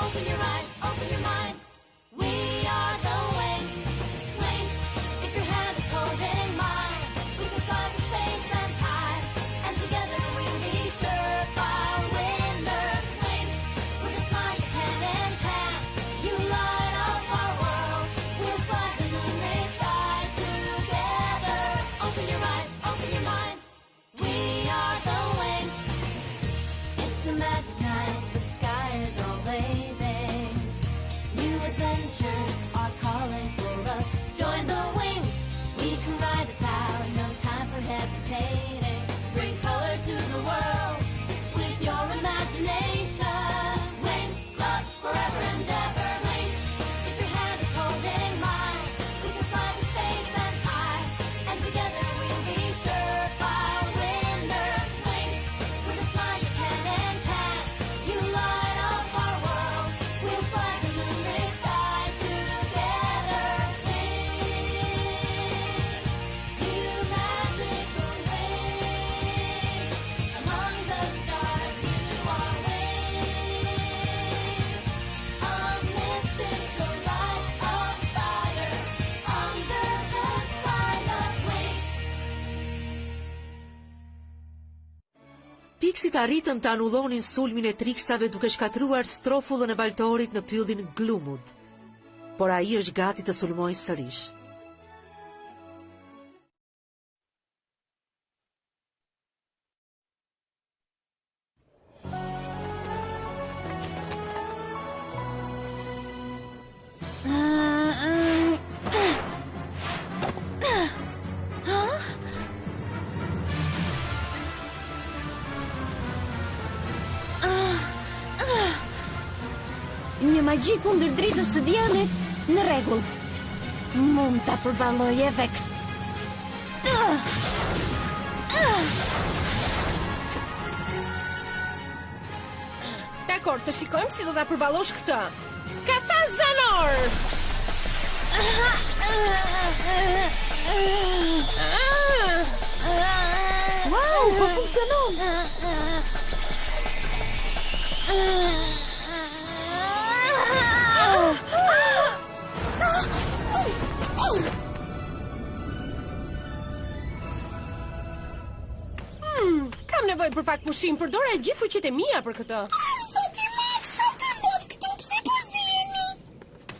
Open your eyes, open your mind. We are the Wings. Wings, if your hand is holding mine, we can fly through space and time, and together we'll be surefire winners. Wings, with a smile you can enchant, you light up our world. We'll fly the moonlit sky together. Open your eyes, open your mind. We are the Wings. It's a magic night, the sky is all blazing. New adventures are calling for us. Join the Wings, we can ride it out, no time for hesitating. Bring color to the world with your imagination. Wings, love forever and ever. Wings, if your hand is holding mine, we can fly through space and time, and together we'll be surefire winners. Wings, with a smile you can enchant, you light up our world. We'll fly the moonlit sky together. Wings, you magical wings. Among the stars you are wings. A mystical light of fire under the silent wings. Piksit arritën të anullonin sulmin e Triksave duke shkatruar strofullën e Valtorit në pyllin Glumud. Por ai është gati të sulmojë sërish. Një magji kundër dritës së diellit, në rregull. Mund ta përballoj edhe këtë. Dakor, të shikojmë si do ta përballosh këtë. Kafaz zanor! Wow, po funksionon. Kam nevojë për pak pushim, përdora e gjithë fuqitë e mia për këtë. Sot i matë, sot i mot këtu, pse po zjeni?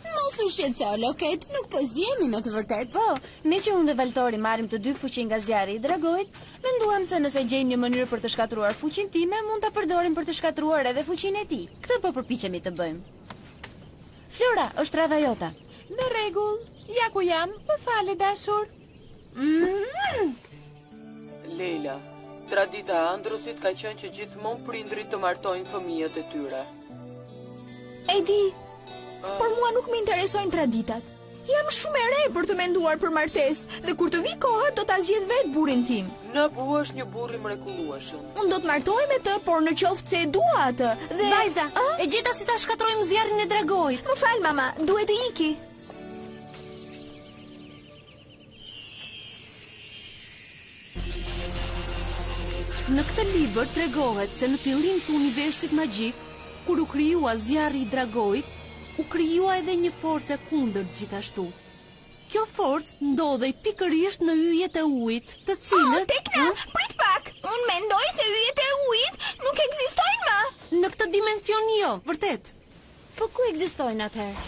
Mos u shqetëso, Loket, nuk po zjemi në të vërtet. Po, me që unë dhe Valtori marrim të dy fuqi nga zjarri i dragojt, menduam se nëse gjejmë një mënyrë për të shkatruar fuqin time, mund ta përdorim për të shkatruar edhe fuqinë e tij. Këtë po përpiqemi të bëjmë. Flora, është radha jota. Në rregull, ja ku jam, më fale dashur. Leila, tradita e Androsit ka qenë që gjithmonë prindrit të martojnë fëmijët e tyre. E di, por mua nuk më interesojnë traditat. Jam shumë e re për të menduar për martesë, dhe kur të vi koha do ta zgjedh vetë burrin tim. Nabu është një burr i mrekullueshëm. Unë do të martohem me të, por në qoftë se e dua atë. Dhe Vajza, e gjeta si ta shkatrojmë zjarrin e dragojt. Më fal, mama, duhet të iki. Në këtë libër tregohet se në fillim të universit magjik, kur u krijua zjarri i dragojt, u krijua edhe një forcë kundër gjithashtu. Kjo forcë ndodhej pikërisht në yjet e ujit, të cilët... Tekna, prit pak! Unë mendoj se yjet e ujit nuk ekzistojnë më. Në këtë dimension jo, vërtet. Po ku ekzistojnë atëherë?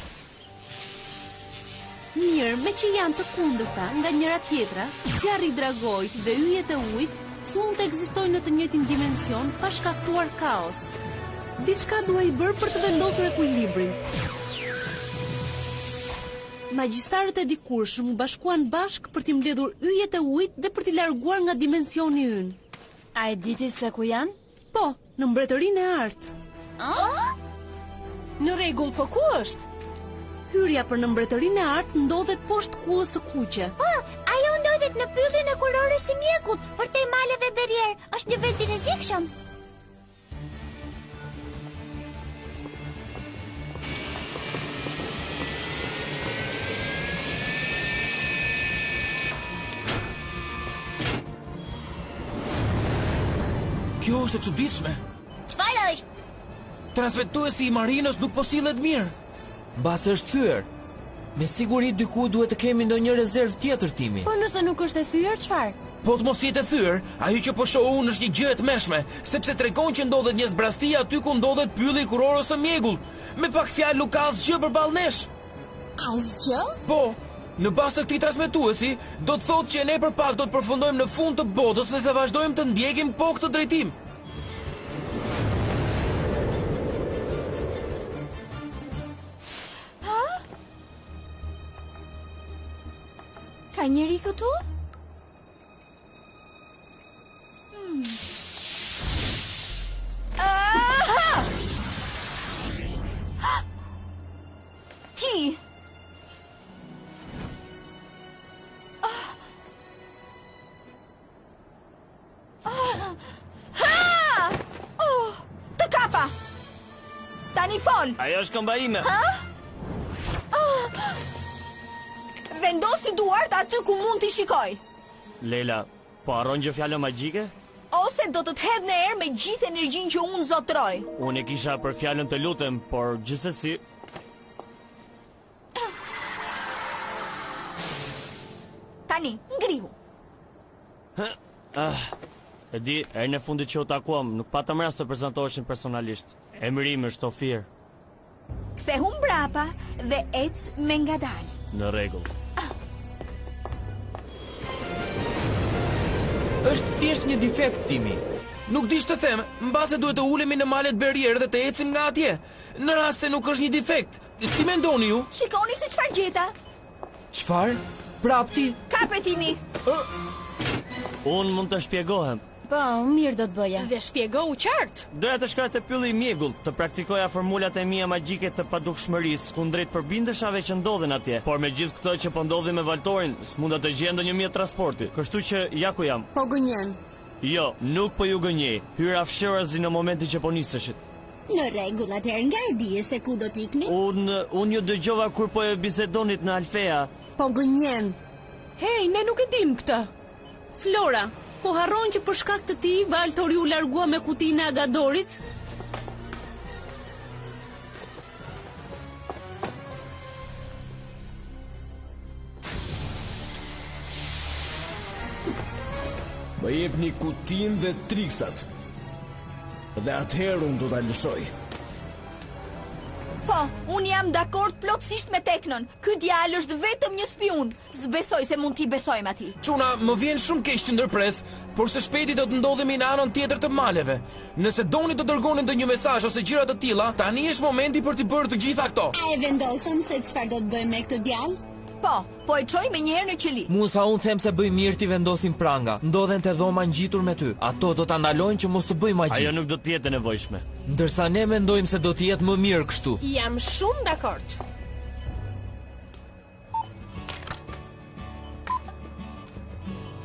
Mirë, me që janë të kundërta nga njëra tjetra, zjarri i dragojt dhe yjet e ujit mund të ekzistojnë në të njëjtin dimension pa shkaktuar kaos. Diçka duhej bërë për të vendosur ekuilibrin. Magjistarët e dikurshëm u bashkuan bashk për t'i mbledhur yjet e ujit dhe për t'i larguar nga dimensioni ynë. A e diti se ku janë? Po, në mbretërinë e artë. Në rregull, po ku është? Hyrja për në mbretërinë e artë ndodhet poshtë kullës së kuqe. Po, ajo ndodhet në pyllin e kurorës së mjekut, përtej maleve berier. Është një vend i rrezikshëm. Kjo është e çuditshme. Çfarë është? transmetuesi i Marinos nuk po sillet mirë. Mbas është thyer. Me siguri diku duhet të kemi ndonjë rezervë tjetër Timi. Po nëse nuk është e thyer, çfarë? Po të mos jetë e thyer, ajo që po shoh unë është një gjë e tmerrshme, sepse tregon që ndodhet një zbrasti aty ku ndodhet pylli i kurorës së mjegull. Me pak fjalë nuk ka asgjë përballë nesh. Asgjë? Po, në bazë të këtij transmetuesi, do të thotë që ne për pak do të përfundojmë në fund të botës nëse vazhdojmë të ndjekim po këtë drejtim. Ka njëri këtu? Ti! Të kapa! Tani fol! Ajo është këmba ime. Vendosi duart aty ku mund t'i shikoj. Leila, po harron gjë fjalën magjike? Ose do të të hedh në erë me gjithë energjinë që unë zotroj. Unë e kisha për fjalën të lutem, por gjithsesi. Tani, ngrihu. E di, herën e fundit që u takuam, nuk patëm rast të prezantoheshin personalisht. Emri im është Ofir. Kthehu mbrapa dhe ec me ngadalë. Në rregull. Është thjesht një defekt Timi. Nuk di ç'të them, mbase duhet të ulemi në malet berrier dhe të ecim nga atje. Në rast se nuk është një defekt, si mendoni ju? Shikoni se çfarë gjeta. Çfarë? Prap ti? Kape Timi. Unë mund të shpjegohem. Po, mirë do të bëja. Dhe shpjegohu qartë. Doja të shkoj te pylli i mjegull, të praktikoja formulat e mia magjike të padukshmërisë, kundrejt përbindeshave që ndodhen atje. Por me gjithë këtë që po ndodhi me Valtorin, s'munda të gjej ndonjë mjet transporti. Kështu që ja ku jam. Po gënjen. Jo, nuk po ju gënjej. Hyra fshirazi në momentin që po niseshit. Në rregull, atëherë nga e dije se ku do t'ikni? Unë ju dëgjova kur po e bisedonit në Alfea. Po gënjen. Hej, ne nuk e dim këtë. Flora, po harron që për shkak të ti, Valtori u largua me kutinë e Agadorit? Më jepni kutinë dhe triksat. Dhe atëherë unë do ta lëshoj. Po, unë jam dakord plotësisht me Teknon. Ky djalë është vetëm një spiun. S'besoj se mund t'i besojmë atij. Çuna, më vjen shumë keq të ndërpres, por së shpejti do të ndodhemi në anën tjetër të maleve. Nëse doni të dërgoni ndonjë mesazh ose gjëra të tilla, tani është momenti për t'i bërë të gjitha këto. A e vendosëm se çfarë do të bëjmë me këtë djalë? Po e çoj me njëherë në qeli. Musa unë them se bëj mirë ti vendosim pranga. Ndodhen te dhoma ngjitur me ty. Ato do ta ndalojnë që mos të bëj magji. Ajo nuk do të jetë e nevojshme. Ndërsa ne mendojmë se do të jetë më mirë kështu. Jam shumë dakord.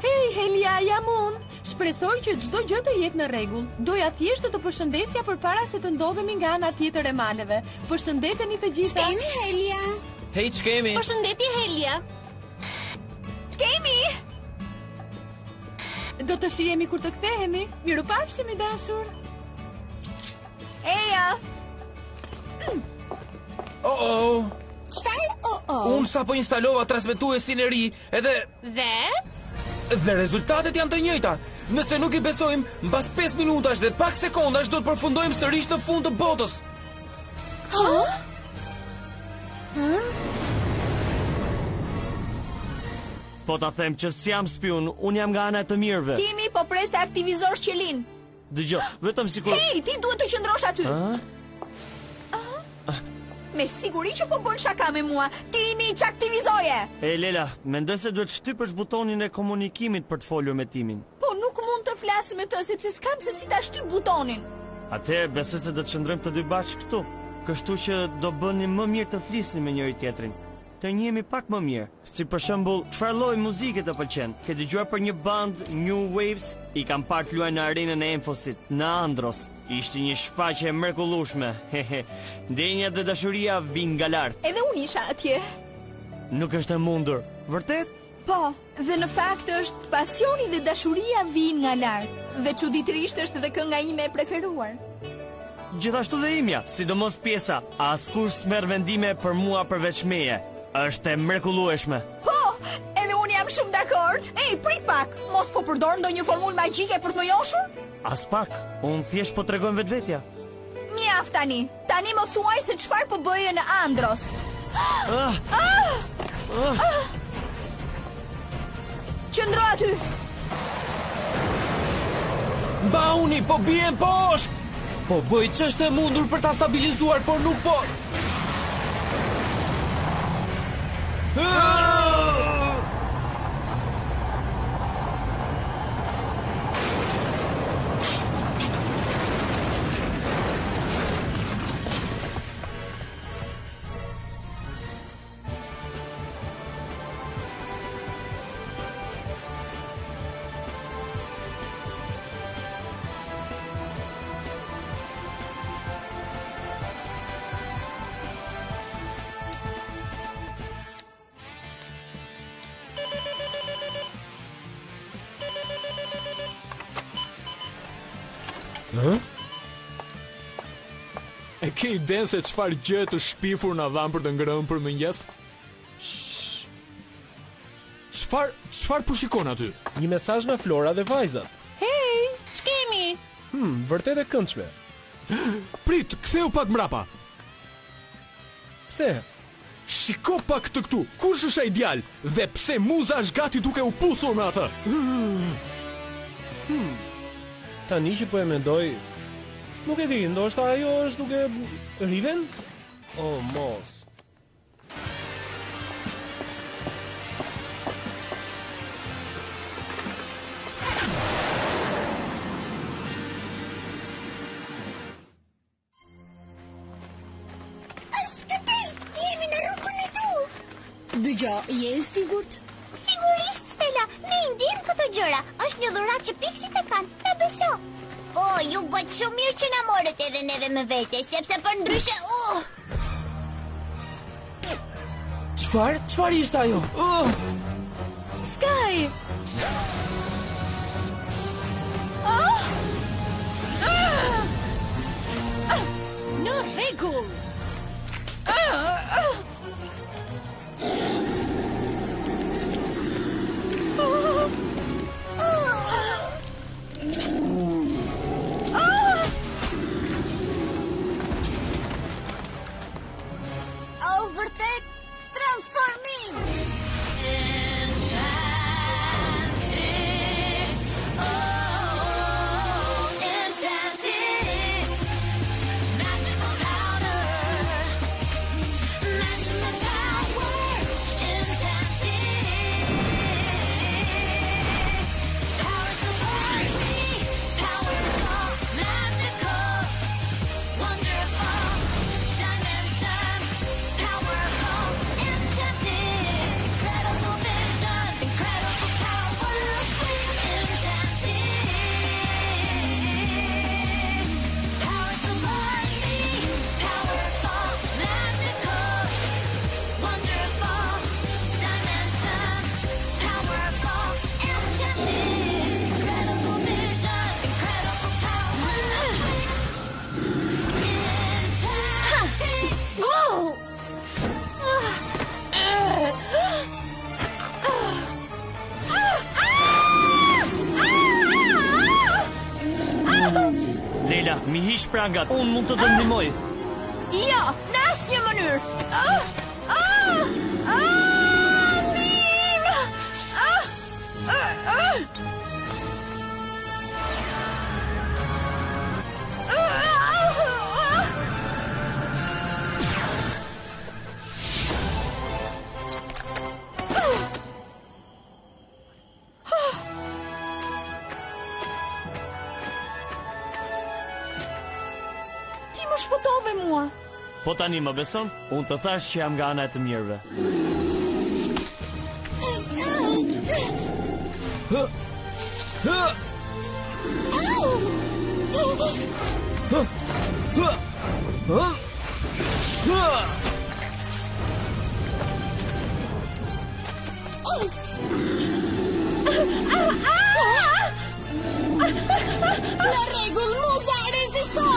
Hej, Helia, jam unë. Shpresoj që çdo gjë të jetë në rregull. Doja thjesht të përshëndesja përpara se të ndodhemi nga ana tjetër e maleve. Përshëndeteni të gjitha. Kemi Helia. Hej, ç'kemi? Përshëndetje Helia. Ç'kemi? Do të shihemi kur të kthehemi. Mirupafshim i dashur. Eja. Oh. Çfarë? Unë sapo instalova transmetuesin e ri, dhe rezultatet janë të njëjta. Nëse nuk i besojmë, mbas 5 minutash dhe pak sekondash do të përfundojmë sërish në fund të botës. Po ta them që s'jam spiun, unë jam nga ana e të mirëve. Timi, po pres të aktivizosh qelin. Dëgjoj, vetëm sikur. Hej, ti duhet të qëndrosh aty. Me siguri që po bën shaka me mua. Timi, ç'aktivizoje. E Lela, mendoj se duhet shtypësh butonin e komunikimit për të folur me Timin. Po nuk mund të flas me të sepse s'kam se si ta shtyp butonin. Atëherë besoj se do të qëndrojmë të dy bashkë këtu. Kështu që do bëni më mirë të flisni me njëri tjetrin. Të njihemi pak më mirë. Si për shembull, çfarë lloj muzike të pëlqen? Ke dëgjuar për një band New Waves? I kam parë luajnë në arenën e Enfosit, në Andros. Ishte një shfaqje e mrekullueshme. Ndjenja dhe dashuria vijnë nga lart. Edhe unë isha atje. Nuk është e mundur. Vërtet? Po, dhe në fakt është pasioni dhe dashuria vijnë nga lart. Dhe çuditërisht është edhe kënga ime e preferuar. gjithashtu dhe imja, sidomos pjesa, askush s'merr vendime për mua përveç meje. Është e mrekullueshme. Po, edhe unë jam shumë dakord. Ej, prit pak, mos po përdor ndonjë formulë magjike për të më joshur? As pak, unë thjesht po tregoj vetvetja. Mjaft tani. Tani më thuaj se çfarë po bëje në Andros. Qëndro aty. Bauni, po bien poshtë! Po bëj ç'është e mundur për ta stabilizuar, por nuk po. E ke iden se çfarë gjë të shpifur na dhan për të ngrënë për mëngjes? Çfarë po shikon aty? Një mesazh nga Flora dhe vajzat. Hey, ç'kemi? Vërtet e këndshme. Prit, ktheu pak mrapa. Pse? Shiko pak këtë këtu. Kush është ai djalë dhe pse muza është gati duke u puthur me atë? Tani që po e mendoj, nuk e di, ndoshta ajo është duke Riven? Oh, mos. Dëgjo, je e sigurt? Sigurisht, Stella, ne i ndjejmë këto gjëra. Është një dhuratë që piksit e kanë, ta beso. Po, ju bëjt shumë mirë që na morët edhe neve me vete, sepse për ndryshe... Çfarë ishte ajo? Sky! Në rregull. Vërtet, transformim! Leila, mi hiq prangat, unë mund të të ndihmoj. Jo, në asnjë mënyrë. Ndim! Ti më shpëtove mua. Po tani më beson? Unë të thash që jam nga ana e të mirëve. Në rregull, muza, rezisto!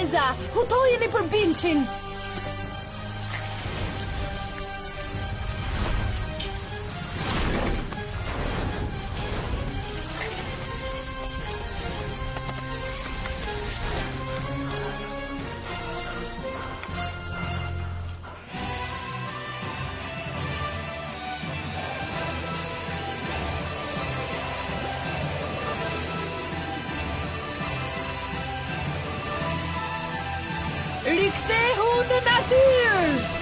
vajza, hutojeni për Bilçin. Rikthehu në natyrë!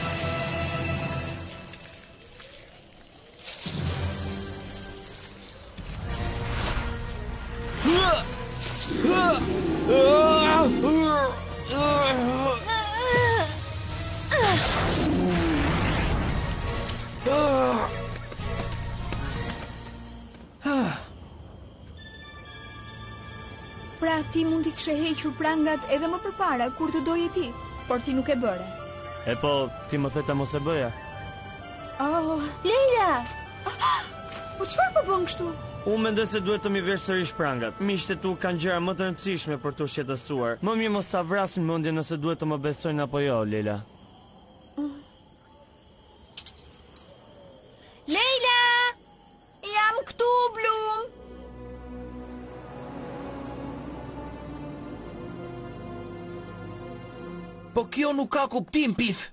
Pra ti mund t'i kishe hequr prangat edhe më përpara kur të doje ti, por ti nuk e bëre. E po, ti më theta mos e bëja. Oh, Leila! po çfarë po bën kështu? Unë mendoj se duhet të mi vesh sërish prangat. Miqtë tu kanë gjëra më të rëndësishme për t'u shqetësuar. Më mirë mos ta vrasin mendjen nëse duhet të më besojnë apo jo, Leila. Leila! Jam këtu, Blum! Po kjo nuk ka kuptim, Pif.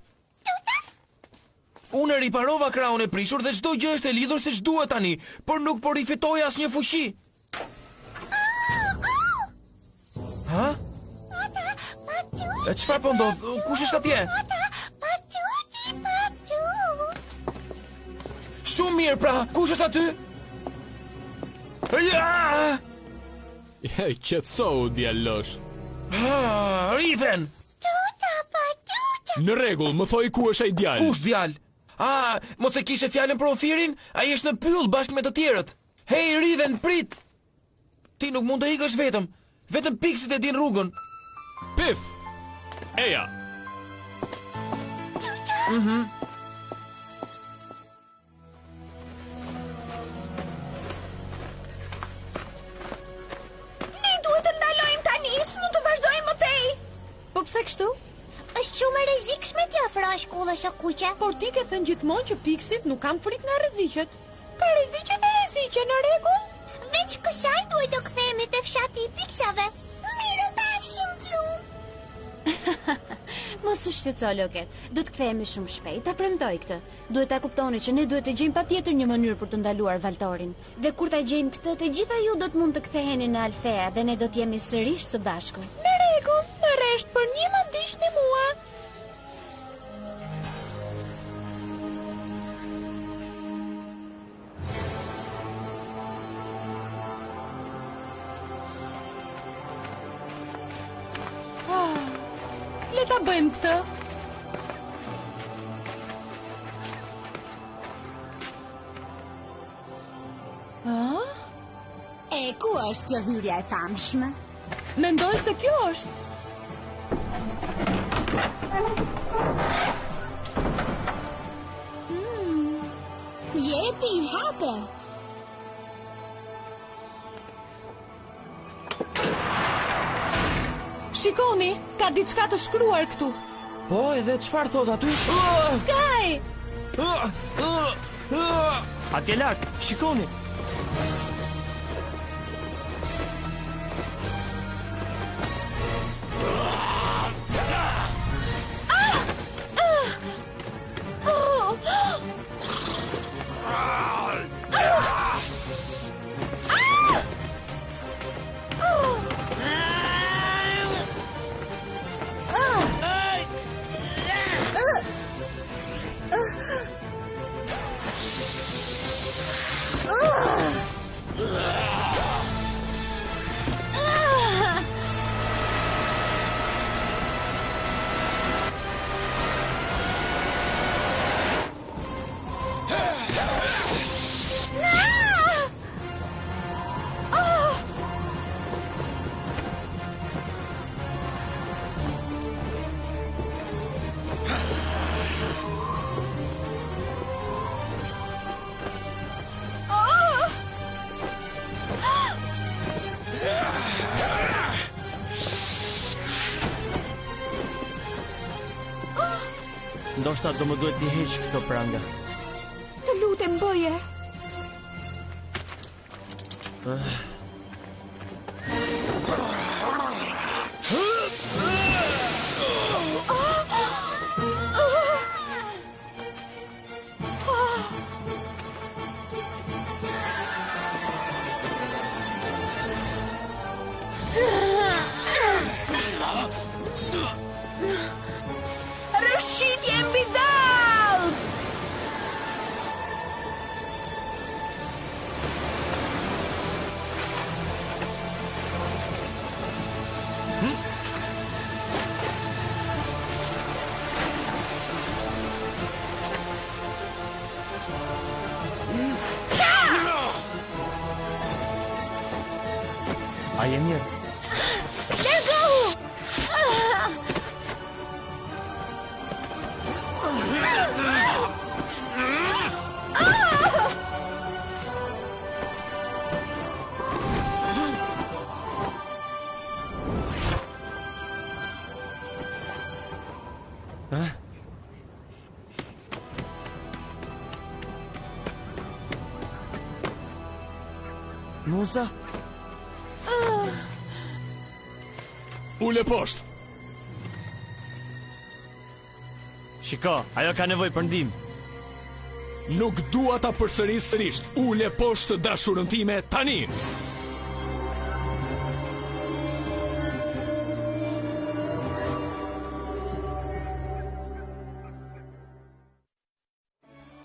Unë e riparova krahun e prishur dhe çdo gjë është e lidhur siç duhet tani, por nuk po rifitoj asnjë fuqi. Ha? E çfarë po ndodh? Kush është atje? Shumë mirë, pra, kush është aty? Ja! Qetësohu, djalosh. Riven! Në rregull, më thoj ku është ai djalë. Kush djalë? Mos e kishe fjalën për Ofirin? Ai është në pyll bashkë me të tjerët. Hej, Riven, prit! Ti nuk mund të ikësh vetëm. Vetëm Piksit e din rrugën. Pif! Eja! Ne duhet të ndalojmë tani, s'mund të vazhdojmë më tej. Po pse kështu? Është shumë e rrezikshme t'ja afrohesh shkollës së kuqe. Por ti ke thënë gjithmonë që Piksit nuk kam frikë nga rreziqet. Ka rreziqe në rregull? Veç kësaj duhet të kthehemi te fshati i Piksave. Mirë pafshim, Blum. Mos u shqetëso, Loket. Do të kthehemi shumë shpejt, ta premtoj këtë. Duhet ta kuptoni që ne duhet të gjejmë patjetër një mënyrë për të ndaluar Valtorin. Dhe kur ta gjejmë këtë, të gjitha ju do të mund të ktheheni në Alfea dhe ne do të jemi sërish së bashku. Në rregull, në rresht për një më ndiqni mua. Le ta bëjmë këtë. E ku është kjo hyrja e famshme? Mendoj se kjo është. Jepi, hape. Shikoni, ka diçka të shkruar këtu. Po, edhe çfarë thot aty? Sky! Atje lart, shikoni. Ndoshta do më duhet t'i heq këto pranga. Të lutem bëje. Rëshqitje mbi dall! A je mirë? Largohu! Muza? Ule poshtë. Shiko, ajo ka nevojë për ndihmë. Nuk dua ta përsëris sërish. Ule poshtë dashurën time tani.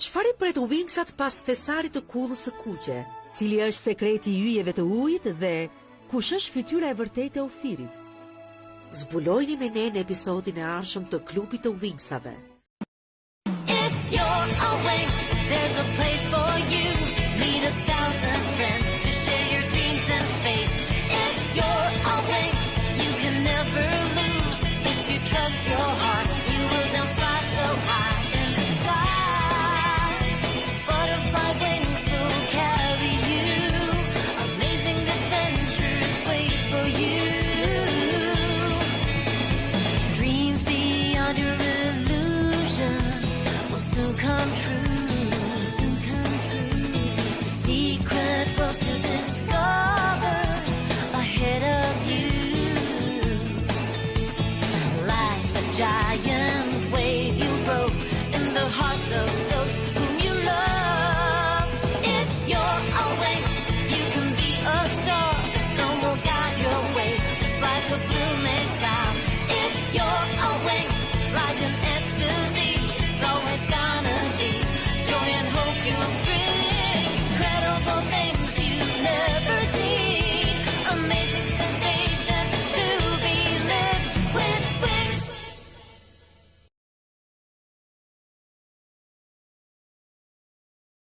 Çfarë i pret Wingsat pas thesarit të kullës së kuqe? Cili është sekreti i yjeve të ujit dhe kush është fytyra e vërtetë e Ofirit? Zbulojini me ne në episodin e ardhshëm të klubit të Wingsave. If you're a Winx, there's a place for you. Meet 1,000 friends to share your dreams and faith. If you're a Winx, you can never lose. If you trust your heart, you will then fly so high in the sky. Butterfly wings will carry you. Amazing adventures wait for you. Dreams beyond your